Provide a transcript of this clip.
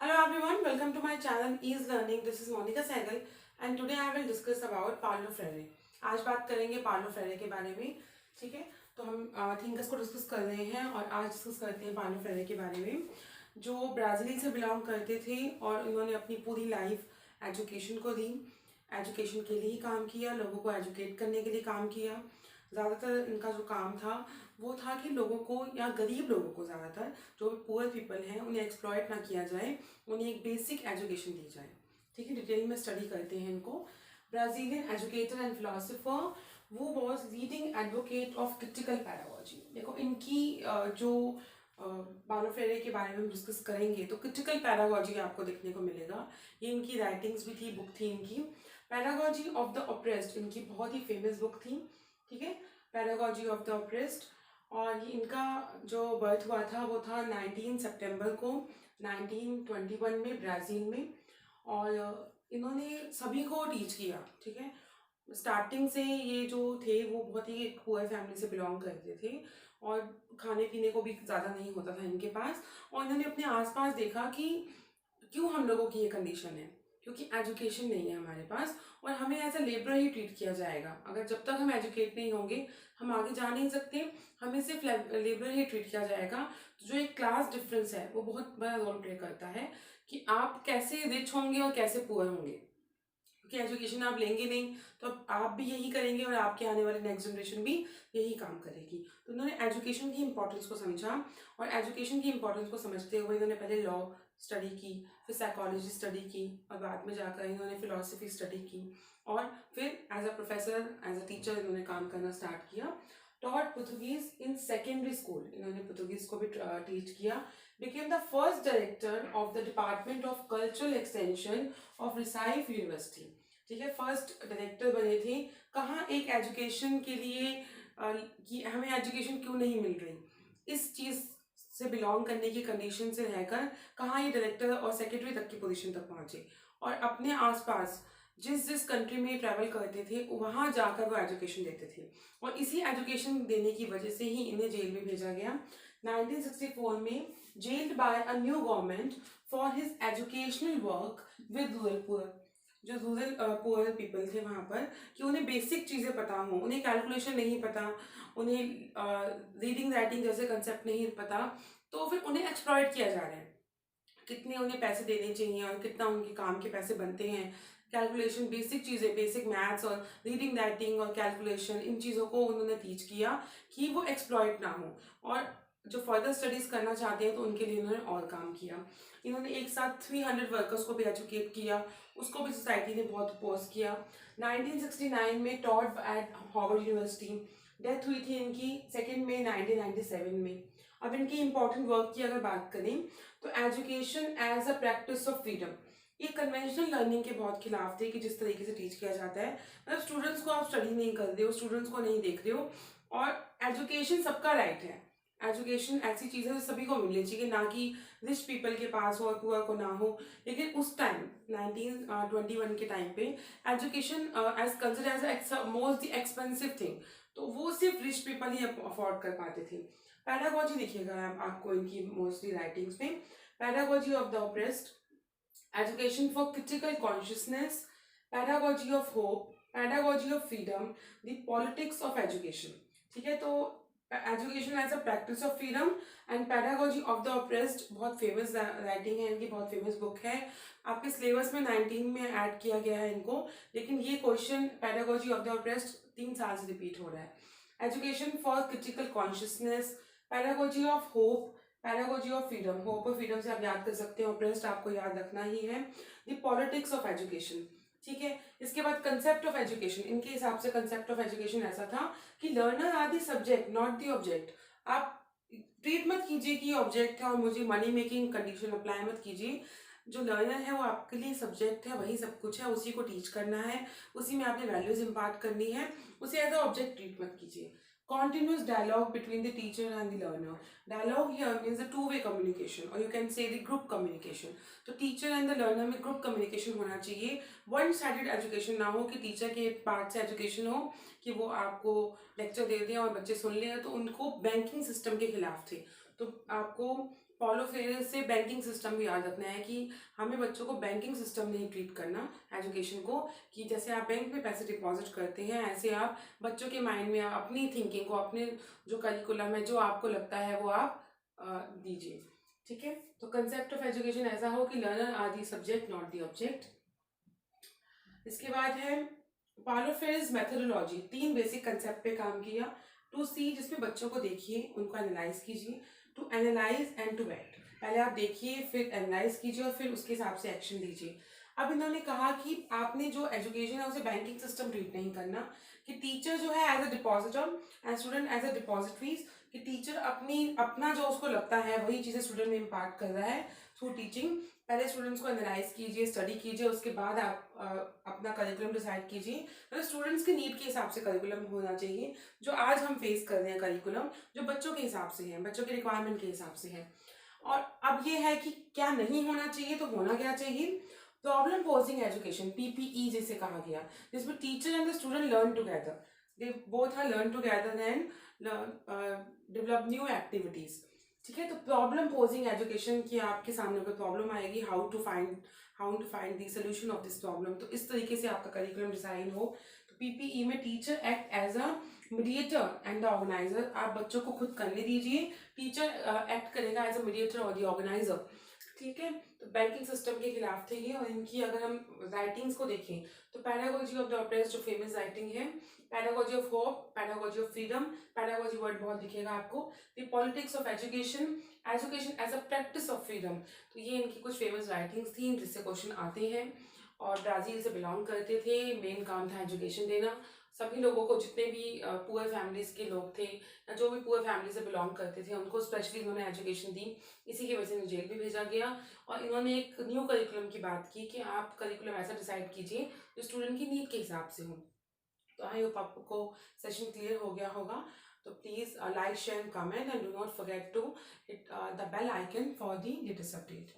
Hello everyone, welcome to my channel Ease Learning. This is Monica Sehgal and today I will discuss about Paulo Freire. आज बात करेंगे Paulo Frere के बारे में. ठीक है, तो हम थिंकर्स को डिस्कस कर रहे हैं और आज डिस्कस करते हैं पाउलो फ्रेरे के बारे में, जो ब्राज़ील से बिलोंग करते थे और इन्होंने अपनी पूरी लाइफ एजुकेशन को दी. एजुकेशन के लिए ही काम किया, लोगों को एजुकेट करने के लिए काम किया. ज़्यादातर इनका जो काम था वो था कि लोगों को या गरीब लोगों को, ज़्यादातर जो पुअर पीपल हैं, उन्हें एक्सप्लॉयट ना किया जाए, उन्हें एक बेसिक एजुकेशन दी जाए. ठीक है, डिटेल में स्टडी करते हैं इनको. ब्राज़ीलियन एजुकेटर एंड फिलोसोफर, वो was leading advocate of critical pedagogy. देखो इनकी जो पाउलो फ्रेरे के बारे में हम डिस्कस करेंगे तो क्रिटिकल पैडागोजी आपको देखने को मिलेगा. ये इनकी राइटिंग्स भी थी, बुक थी इनकी. पैडागोजी ऑफ द ऑप्रेस्ड इनकी बहुत ही फेमस बुक थी. ठीक है, पैडागोजी ऑफ द ऑप्रेस्ड. और ये इनका जो बर्थ हुआ था वो था 19 सितंबर को 1921 में ब्राज़ील में. और इन्होंने सभी को टीच किया. ठीक है, स्टार्टिंग से ये जो थे वो बहुत ही पुअर फैमिली से बिलोंग करते थे और खाने पीने को भी ज़्यादा नहीं होता था इनके पास. और इन्होंने अपने आसपास देखा कि क्यों हम लोगों की ये कंडीशन है, क्योंकि एजुकेशन नहीं है हमारे पास और हमें एज अ लेबर ही ट्रीट किया जाएगा. अगर जब तक हम एजुकेट नहीं होंगे हम आगे जा नहीं सकते, हमें सिर्फ लेबर ही ट्रीट किया जाएगा. तो जो एक क्लास डिफरेंस है वो बहुत बड़ा रोल प्ले करता है कि आप कैसे रिच होंगे और कैसे पुअर होंगे. क्योंकि एजुकेशन आप लेंगे नहीं तो आप भी यही करेंगे और आपके आने वाले नेक्स्ट जनरेशन भी यही काम करेगी. तो उन्होंने एजुकेशन की इंपॉर्टेंस को समझा और एजुकेशन की इंपॉर्टेंस को समझते हुए इन्होंने पहले लॉ स्टडी की, फिर साइकोलॉजी स्टडी की और बाद में जाकर इन्होंने फिलोसफी स्टडी की और फिर as a professor, as a teacher इन्होंने काम करना स्टार्ट किया. Taught Portuguese in secondary school, इन्होंने पुर्तगीज को भी टीच किया. became the first director of the Department of Cultural Extension of Recife University. ठीक है, फर्स्ट डायरेक्टर बने थे. कहाँ एक एजुकेशन के लिए कि हमें एजुकेशन क्यों नहीं मिल रही, इस चीज़ से बिलोंग करने की कंडीशन से रहकर कहाँ ये डायरेक्टर और सेक्रेटरी तक की पोजीशन तक पहुँचे और अपने आसपास जिस कंट्री में ट्रैवल करते थे वहाँ जाकर वो एजुकेशन देते थे. और इसी एजुकेशन देने की वजह से ही इन्हें जेल में भेजा गया 1964 में, jailed by a new government for his educational work with rural poor. जो रूरल पुअर पीपल थे वहाँ पर, कि उन्हें बेसिक चीज़ें पता हों, उन्हें कैलकुलेशन नहीं पता, उन्हें रीडिंग राइटिंग जैसे कंसेप्ट नहीं पता, तो फिर उन्हें एक्सप्लॉइट किया जा रहा है. कितने उन्हें पैसे देने चाहिए और कितना उनके काम के पैसे बनते हैं, कैलकुलेशन, बेसिक चीज़ें, बेसिक मैथ्स और रीडिंग राइटिंग और कैलकुलेशन, इन चीज़ों को उन्होंने टीच किया कि वो एक्सप्लॉइट ना हो. और जो फर्दर स्टडीज़ करना चाहते हैं तो उनके लिए उन्होंने और काम किया. इन्होंने एक साथ 300 वर्कर्स को भी एजुकेट किया, उसको भी सोसाइटी ने बहुत अपोज किया. 1969 में taught at Harvard university. Death हुई थी इनकी 2 मई 1997 में. अब इनकी इंपॉर्टेंट वर्क की अगर बात करें तो education as a practice of freedom, ये कन्वेंशनल लर्निंग के बहुत खिलाफ थे कि जिस तरीके से टीच किया जाता है. मतलब स्टूडेंट्स को आप स्टडी नहीं कर रहे हो, स्टूडेंट्स को नहीं देख रहे हो. और एजुकेशन सबका राइट है. एजुकेशन ऐसी चीज़ है जो सभी को मिलनी चाहिए, ना कि रिच पीपल के पास हो और पुअर को ना हो. लेकिन उस टाइम 1921 के टाइम पे education as consider as most the expensive thing, तो वो सिर्फ रिच पीपल ही अफोर्ड कर पाते थे. पैडागोजी देखिएगा आपको इनकी मोस्टली राइटिंग्स में. Pedagogy of the oppressed, education for critical consciousness, pedagogy of hope, pedagogy of freedom, the politics of education. ठीक है, तो education as a practice of freedom and pedagogy of the oppressed बहुत famous writing है इनकी, बहुत famous book है. आपके syllabus में 19 में ऐड किया गया है इनको, लेकिन ये question pedagogy of the oppressed 3 साल से रिपीट हो रहा है. Education for critical consciousness, pedagogy of hope, pedagogy of freedom. Hope और फ्रीडम से आप याद कर सकते हैं, ऑप्रेस्ड आपको याद रखना ही है. The politics of education. ठीक है, इसके बाद कंसेप्ट ऑफ एजुकेशन. इनके हिसाब से कंसेप्ट ऑफ एजुकेशन ऐसा था कि learner are the subject not the object. आप ट्रीट मत कीजिए कि ऑब्जेक्ट है और मुझे मनी मेकिंग कंडीशन अप्लाई मत कीजिए. जो लर्नर है वो आपके लिए सब्जेक्ट है, वही सब कुछ है, उसी को टीच करना है, उसी में आपने वैल्यूज इम्पार्ट करनी है, उसे एज अ ऑब्जेक्ट ट्रीट मत कीजिए. Continuous dialogue between the teacher and the learner. Dialogue here means a two-way communication or you can say the group communication. तो टीचर एंड द लर्नर में group communication होना चाहिए. One sided education ना हो कि teacher के part से education हो कि वो आपको लेक्चर दे दें और बच्चे सुन लें. तो उनको बैंकिंग सिस्टम के खिलाफ थे. तो आपको पॉलो फ्रेरे से बैंकिंग सिस्टम भी याद रखना है कि हमें बच्चों को बैंकिंग सिस्टम नहीं ट्रीट करना एजुकेशन को, कि जैसे आप बैंक में पैसे डिपॉजिट करते हैं ऐसे आप बच्चों के माइंड में अपनी थिंकिंग को, अपने जो करिकुलम है, जो आपको लगता है वो आप दीजिए। ठीक है, तो कंसेप्ट ऑफ एजुकेशन ऐसा हो कि learner are the subject not the object. इसके बाद है Paulo Freire's methodology, 3 basic concept पे काम किया। टू सी, जिसमें बच्चों को देखिए, उनको एनालाइज कीजिए। To analyse and to act, पहले आप देखिए फिर एनालाइज कीजिए और फिर उसके हिसाब से एक्शन दीजिए। अब इन्होंने कहा कि आपने जो एजुकेशन है उसे बैंकिंग सिस्टम ट्रीट नहीं करना, कि टीचर जो है as a depositor and student as a depositories, कि टीचर अपना जो उसको लगता है वही चीज़ें स्टूडेंट में इम्पार्ट कर रहा है थ्रू टीचिंग। पहले स्टूडेंट्स को एनालाइज कीजिए, स्टडी कीजिए, उसके बाद आप अपना करिकुलम डिसाइड कीजिए। मतलब स्टूडेंट्स के नीड के हिसाब से करिकुलम होना चाहिए। जो आज हम फेस कर रहे हैं करिकुलम, जो बच्चों के हिसाब से है, बच्चों के रिक्वायरमेंट के हिसाब से है। और अब ये है कि क्या नहीं होना चाहिए, तो होना क्या चाहिए। प्रॉब्लम पोजिंग एजुकेशन, पीपीई जिसे कहा गया, जिसमें teacher and the student learn together, they both are learn together and develop new activities. ठीक है, तो प्रॉब्लम पोजिंग एजुकेशन की आपके सामने कोई प्रॉब्लम आएगी, how to find the solution of this problem, तो इस तरीके से आपका करिकुलम डिजाइन हो। तो पीपीई में teacher act as a mediator and the organiser, आप बच्चों को खुद करने दीजिए, टीचर एक्ट करेगा एज अ मीडिएटर और द ऑर्गेनाइजर। ठीक है, तो बैंकिंग सिस्टम के खिलाफ थे ये। और इनकी अगर हम राइटिंग्स को देखें तो पैडागोजी ऑफ द ऑप्रेस्ड जो फेमस राइटिंग है, pedagogy of hope, pedagogy of freedom, pedagogy word बहुत दिखेगा आपको, the politics of education, education as a practice of freedom. तो ये इनकी कुछ फेमस राइटिंग्स थी जिससे क्वेश्चन आते हैं। और ब्राज़ील से बिलोंग करते थे, मेन काम था एजुकेशन देना सभी लोगों को, जितने भी पुअर फैमिलीज के लोग थे या जो भी पुअर फैमिली से बिलोंग करते थे उनको स्पेशली इन्होंने एजुकेशन दी। इसी की वजह से इन्हें जेल भी भेजा गया। और इन्होंने एक न्यू करिकुलम की बात की कि आप करिकुलम ऐसा डिसाइड कीजिए जो स्टूडेंट की नीड के हिसाब से हो। तो आई होप आपको सेशन क्लियर हो गया होगा। तो please like, share, comment and do not forget to hit the bell icon for the latest update.